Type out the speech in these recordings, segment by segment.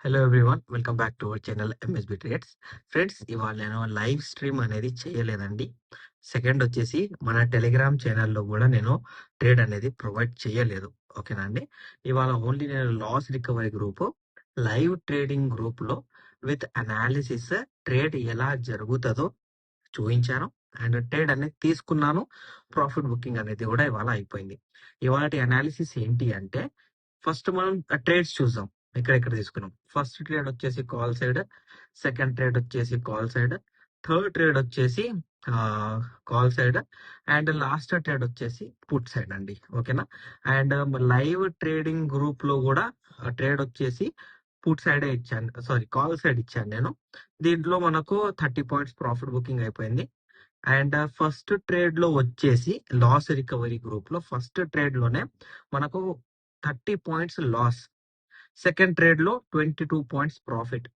Hello everyone, welcome back to our channel MSB trades. Friends, ఇవాళ నేను live stream అనేది చేయలేదండి. సెకండ్ వచ్చేసి మన టెలిగ్రామ్ ఛానల్లో కూడా నేను ట్రేడ్ అనేది ప్రొవైడ్ చేయలేదు. ఓకేనా అండి. ఇవాళ ఓన్లీ నేను loss recovery group live trading గ్రూప్లో విత్ అనాలిసిస్ ట్రేడ్ ఎలా జరుగుతుందో చూపించాను అండ్ ట్రేడ్ అనేది తీసుకున్నాను. ప్రాఫిట్ బుకింగ్ అనేది కూడా ఇవాళ అయిపోయింది. ఇవాళ అనాలిసిస్ ఏంటి అంటే, ఫస్ట్ మనం ట్రేడ్స్ చూద్దాం. ఇక్కడ తీసుకున్నాం. ఫస్ట్ ట్రేడ్ వచ్చేసి కాల్ సైడ్, సెకండ్ ట్రేడ్ వచ్చేసి కాల్ సైడ్, థర్డ్ ట్రేడ్ వచ్చేసి call side, and last trade వచ్చేసి పుట్ సైడ్ అండి. ఓకేనా. అండ్ లైవ్ ట్రేడింగ్ గ్రూప్ లో కూడా ట్రేడ్ వచ్చేసి పుట్ సైడ్ ఇచ్చాను, సారీ కాల్ సైడ్ ఇచ్చాను నేను. దీంట్లో మనకు 30 పాయింట్స్ ప్రాఫిట్ బుకింగ్ అయిపోయింది. అండ్ ఫస్ట్ ట్రేడ్ లో వచ్చేసి లాస్ రికవరీ గ్రూప్ లో ఫస్ట్ ట్రేడ్ లోనే మనకు 30 పాయింట్స్ లాస్, సెకండ్ ట్రేడ్ లో 22 పాయింట్స్ ప్రాఫిట్,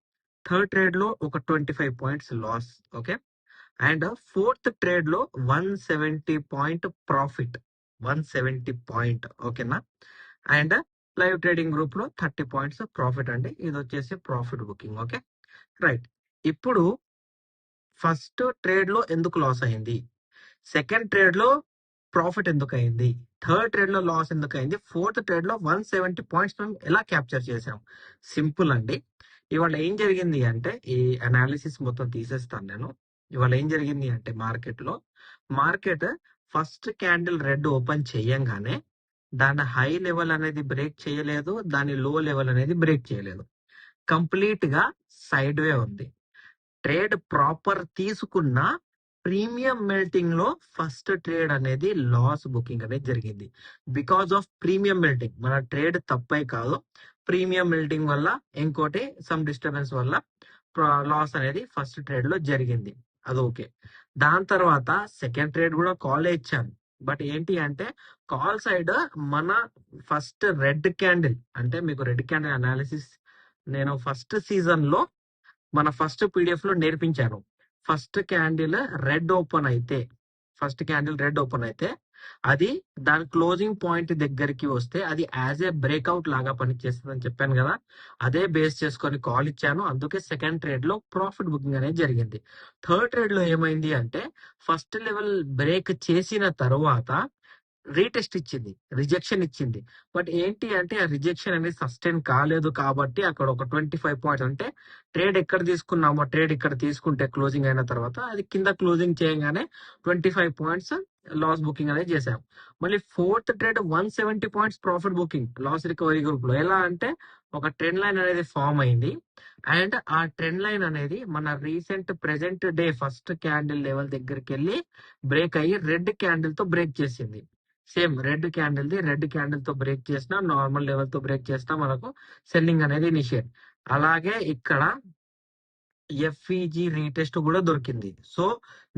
థర్డ్ ట్రేడ్ లో ఒక 25 points loss. Okay. And fourth trade లో 170 పాయింట్ ప్రాఫిట్, 170 పాయింట్. ఓకేనా. అండ్ లైవ్ ట్రేడింగ్ గ్రూప్ లో 30 పాయింట్స్ ప్రాఫిట్ అండి. ఇది వచ్చేసి ప్రాఫిట్ బుకింగ్. Okay, right. ఇప్పుడు ఫస్ట్ ట్రేడ్ లో ఎందుకు లాస్ అయింది, సెకండ్ ట్రేడ్ లో ప్రాఫిట్ ఎందుకు అయింది, థర్డ్ ట్రేడ్ లో లాస్ ఎందుకు అయింది, ఫోర్త్ ట్రేడ్ లో 170 పాయింట్స్ మేము ఎలా క్యాప్చర్ చేసాం? సింపుల్ అండి. ఇవాళ ఏం జరిగింది అంటే, ఈ అనాలిసిస్ మొత్తం తీసేస్తాను నేను. ఇవాళ ఏం జరిగింది అంటే, market first candle red open చేయంగానే దాని హై లెవెల్ అనేది బ్రేక్ చేయలేదు, దాని లో లెవెల్ అనేది బ్రేక్ చేయలేదు. కంప్లీట్ గా సైడ్ వే ఉంది. ట్రేడ్ ప్రాపర్ తీసుకున్న ప్రీమియం మెల్టింగ్ లో ఫస్ట్ ట్రేడ్ అనేది లాస్ బుకింగ్ అనేది జరిగింది. బికాస్ ఆఫ్ ప్రీమియం మెల్టింగ్ మన ట్రేడ్ తప్పే కాదు, ప్రీమియం మెల్టింగ్ వల్ల ఇంకోటి సమ్ డిస్టర్బెన్స్ వల్ల లాస్ అనేది ఫస్ట్ ట్రేడ్ లో జరిగింది. అది ఓకే. దాని తర్వాత సెకండ్ ట్రేడ్ కూడా కాల్ ఇచ్చాను. బట్ ఏంటి అంటే, కాల్ సైడ్ మన ఫస్ట్ రెడ్ క్యాండిల్, అంటే మీకు రెడ్ క్యాండిల్ అనాలిసిస్ నేను ఫస్ట్ సీజన్ లో మన ఫస్ట్ పీడిఎఫ్ లో నేర్పించాను. ఫస్ట్ క్యాండిల్ రెడ్ ఓపెన్ అయితే, అది దాని క్లోజింగ్ పాయింట్ దగ్గరికి వస్తే అది యాజ్ ఏ బ్రేక్అవుట్ లాగా పనిచేస్తుంది అని చెప్పాను కదా. అదే బేస్ చేసుకొని కాల్ ఇచ్చాను. అందుకే సెకండ్ ట్రేడ్ లో ప్రాఫిట్ బుకింగ్ అనేది జరిగింది. థర్డ్ ట్రేడ్ లో ఏమైంది అంటే, ఫస్ట్ లెవెల్ బ్రేక్ చేసిన తర్వాత రీటెస్ట్ ఇచ్చింది, రిజెక్షన్ ఇచ్చింది. బట్ ఏంటి అంటే, ఆ రిజెక్షన్ అనేది సస్టైన్ కాలేదు కాబట్టి అక్కడ ఒక 25 పాయింట్స్, అంటే ట్రేడ్ ఎక్కడ తీసుకున్నామో ట్రేడ్ ఇక్కడ తీసుకుంటే క్లోజింగ్ అయిన తర్వాత అది కింద క్లోజింగ్ చేయగానే 25 పాయింట్స్ లాస్ బుకింగ్ అనేది చేసాం. మళ్ళీ fourth trade 170 points profit booking loss recovery group లో. ఎలా అంటే, ఒక ట్రెండ్ లైన్ అనేది ఫామ్ అయింది అండ్ ఆ ట్రెండ్ లైన్ అనేది మన recent present day first candle level దగ్గరికి వెళ్ళి బ్రేక్ అయ్యి రెడ్ క్యాండిల్ తో బ్రేక్ చేసింది. సేమ్ రెడ్ క్యాండిల్ తో బ్రేక్ చేసినా, నార్మల్ లెవెల్ తో బ్రేక్ చేసినా మనకు సెల్లింగ్ అనేది ఇనిషియేట్. అలాగే ఇక్కడ ఎఫ్ఈజీ రీటెస్ట్ కూడా దొరికింది. So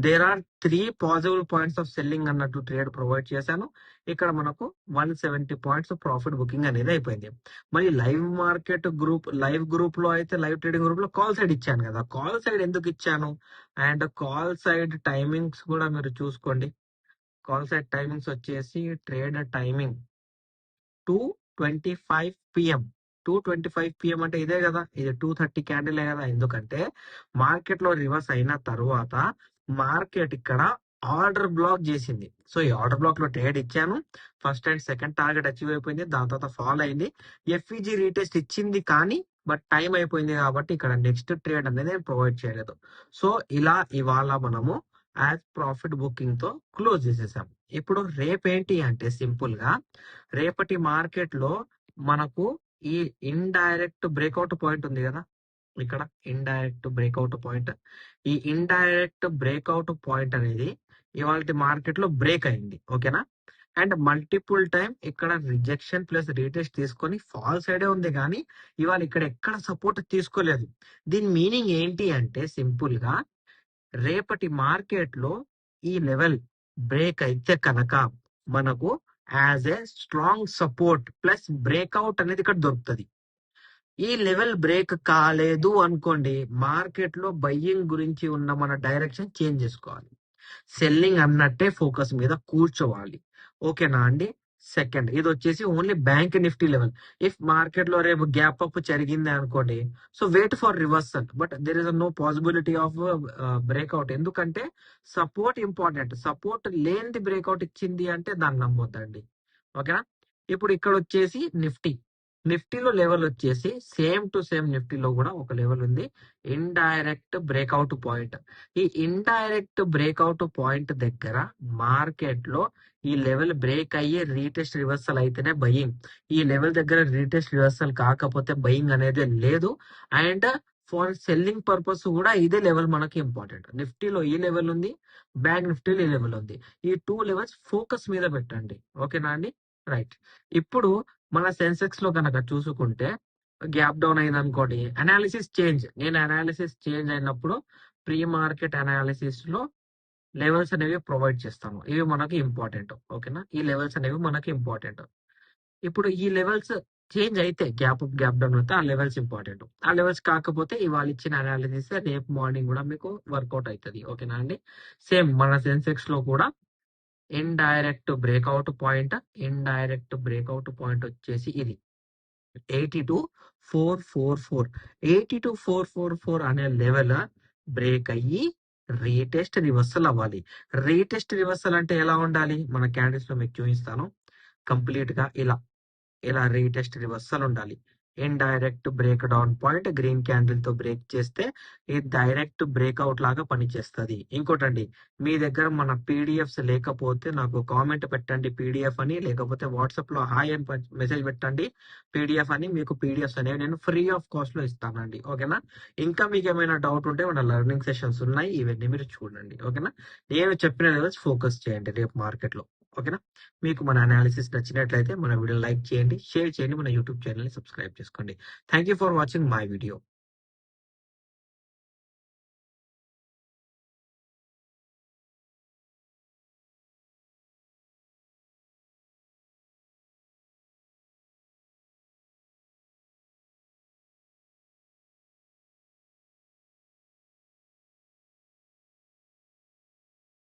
there are 3 possible points of selling అన్నట్టు ట్రేడ్ ప్రొవైడ్ చేశాను. ఇక్కడ మనకు 170 పాయింట్స్ ప్రాఫిట్ బుకింగ్ అనేది అయిపోయింది. మరి లైవ్ గ్రూప్ లో అయితే, లైవ్ ట్రేడింగ్ గ్రూప్ లో కాల్ సైడ్ ఇచ్చాను కదా. కాల్ సైడ్ ఎందుకు ఇచ్చాను అండ్ కాల్ సైడ్ టైమింగ్స్ కూడా మీరు చూసుకోండి. కాల్ సైడ్ టైమింగ్స్ వచ్చేసి ట్రేడ్ టైమింగ్ 2:25 PM. 2:25 PM అంటే ఇదే కదా, ఇది 2:30 క్యాండిల్ కదా. ఎందుకంటే మార్కెట్ లో రివర్స్ అయిన తర్వాత మార్కెట్ ఇక్కడ ఆర్డర్ బ్లాక్ చేసింది. సో ఈ ఆర్డర్ బ్లాక్ లో ట్రేడ్ ఇచ్చాను. First and second target achieve అయిపోయింది, దాని తర్వాత ఫాల్ అయింది. ఎఫ్ఈజీ రీటెస్ట్ ఇచ్చింది కానీ బట్ టైం అయిపోయింది కాబట్టి ఇక్కడ నెక్స్ట్ ట్రేడ్ అనేది ప్రొవైడ్ చేయలేదు. సో ఇలా ఇవాళ మనము యాజ్ ప్రాఫిట్ బుకింగ్ తో క్లోజ్ చేసేసాం. ఇప్పుడు రేపేంటి అంటే, సింపుల్ గా రేపటి మార్కెట్ లో మనకు ఈ ఇండైరెక్ట్ బ్రేక్అవుట్ పాయింట్ ఉంది కదా, ఇక్కడ ఇండైరెక్ట్ బ్రేక్అవుట్ పాయింట్. ఈ ఇండైరెక్ట్ బ్రేక్అవుట్ పాయింట్ అనేది ఇవాళ మార్కెట్ లో బ్రేక్ అయింది. ఓకేనా. అండ్ మల్టిపుల్ టైం ఇక్కడ రిజెక్షన్ ప్లస్ రీటెస్ట్ తీసుకొని ఫాల్ సైడే ఉంది కానీ ఇవాళ ఇక్కడ ఎక్కడ సపోర్ట్ తీసుకోలేదు. దీని మీనింగ్ ఏంటి అంటే, సింపుల్ గా రేపటి మార్కెట్ లో ఈ లెవెల్ బ్రేక్ అయితే కనుక మనకు as a strong support plus breakout అనేది ఇక్కడ దొరుకుతుంది. ఈ లెవెల్ బ్రేక్ కాలేదు అనుకోండి, మార్కెట్ లో బయ్యింగ్ గురించి ఉన్న మన డైరెక్షన్ చేంజ్ చేసుకోవాలి, సెల్లింగ్ అన్నట్టే ఫోకస్ మీద కూర్చోవాలి. ఓకేనా అండి. సెకండ్ ఇది వచ్చేసి only bank Nifty level. If market లో రేపు గ్యాప్ అప్ జరిగింది అనుకోండి, so wait for reversal, but there is no possibility of breakout. ఎందుకంటే సపోర్ట్ ఇంపార్టెంట్. సపోర్ట్ లేనిది బ్రేక్అవుట్ ఇచ్చింది అంటే దాన్ని నమ్మొద్దండి. ఓకేనా? ఇప్పుడు ఇక్కడ వచ్చేసి నిఫ్టీలో లెవెల్ వచ్చేసి సేమ్ టు సేమ్ నిఫ్టీలో కూడా ఒక లెవెల్ ఉంది, ఇండైరెక్ట్ బ్రేక్అవుట్ పాయింట్. ఈ ఇండైరెక్ట్ బ్రేక్అవుట్ పాయింట్ దగ్గర మార్కెట్ లో ఈ లెవెల్ బ్రేక్ అయ్యి రీటెస్ట్ రివర్సల్ అయితేనే బయింగ్. ఈ లెవెల్ దగ్గర రీటెస్ట్ రివర్సల్ కాకపోతే బయింగ్ అనేది లేదు. అండ్ ఫర్ సెల్లింగ్ పర్పస్ కూడా ఇదే లెవెల్ మనకి ఇంపార్టెంట్. నిఫ్టీలో ఈ లెవెల్ ఉంది, బ్యాంక్ నిఫ్టీలో ఈ లెవెల్ ఉంది. ఈ 2 లెవెల్స్ ఫోకస్ మీద పెట్టండి. ఓకేనా అండి? రైట్. ఇప్పుడు మన సెన్సెక్స్ లో కనుక చూసుకుంటే గ్యాప్ డౌన్ అయింది అనుకోండి, అనాలిసిస్ చేంజ్. నేను అనాలిసిస్ చేంజ్ అయినప్పుడు ప్రీ మార్కెట్ అనాలిసిస్ లో లెవెల్స్ అనేవి ప్రొవైడ్ చేస్తాము. ఇవి మనకి ఇంపార్టెంట్. ఓకేనా? ఈ లెవెల్స్ అనేవి మనకి ఇంపార్టెంట్. ఇప్పుడు ఈ లెవెల్స్ చేంజ్ అయితే గ్యాప్ డౌన్ అయితే ఆ లెవెల్స్ ఇంపార్టెంట్. ఆ లెవెల్స్ కాకపోతే ఇవాళ ఇచ్చిన అనాలిసిస్ రేపు మార్నింగ్ కూడా మీకు వర్కౌట్ అవుతుంది. ఓకేనా అండి? సేమ్ మన సెన్సెక్స్ లో కూడా ఇండైరెక్ట్ బ్రేక్అవుట్ పాయింట్ వచ్చేసి ఇది 82,444. 82,444 అనే లెవెల్ బ్రేక్ అయ్యి రీటెస్ట్ రివర్సల్ అవ్వాలి. రీటెస్ట్ రివర్సల్ అంటే ఎలా ఉండాలి? మన క్యాండిల్స్ లో మీకు చూపిస్తాను. కంప్లీట్ గా ఇలా రీటెస్ట్ రివర్సల్ ఉండాలి. Indirect break down point green candle తో బ్రేక్ చేస్తే ఇది డైరెక్ట్ బ్రేక్అవుట్ లాగా పనిచేస్తుంది. ఇంకోటండి, మీ దగ్గర మన పీడిఎఫ్స్ లేకపోతే నాకు కామెంట్ పెట్టండి పీడిఎఫ్ అని, లేకపోతే వాట్సాప్ లో హాయ్ అని మెసేజ్ పెట్టండి పీడిఎఫ్ అని. మీకు పీడిఎఫ్స్ అనేవి నేను ఫ్రీ ఆఫ్ కాస్ట్ లో ఇస్తానండి. ఓకేనా? ఇంకా మీకు ఏమైనా డౌట్ ఉంటే మన లెర్నింగ్ సెషన్స్ ఉన్నాయి, ఇవన్నీ మీరు చూడండి. ఓకేనా? నేను చెప్పిన లెవెల్స్ ఫోకస్ చేయండి రేపు మార్కెట్ లో. ఓకేనా? మీకు మన అనాలిసిస్ నచ్చినట్లయితే మన వీడియో లైక్ చేయండి, షేర్ చేయండి, మన యూట్యూబ్ ఛానల్ ని సబ్స్క్రైబ్ చేసుకోండి. Thank you for watching my video.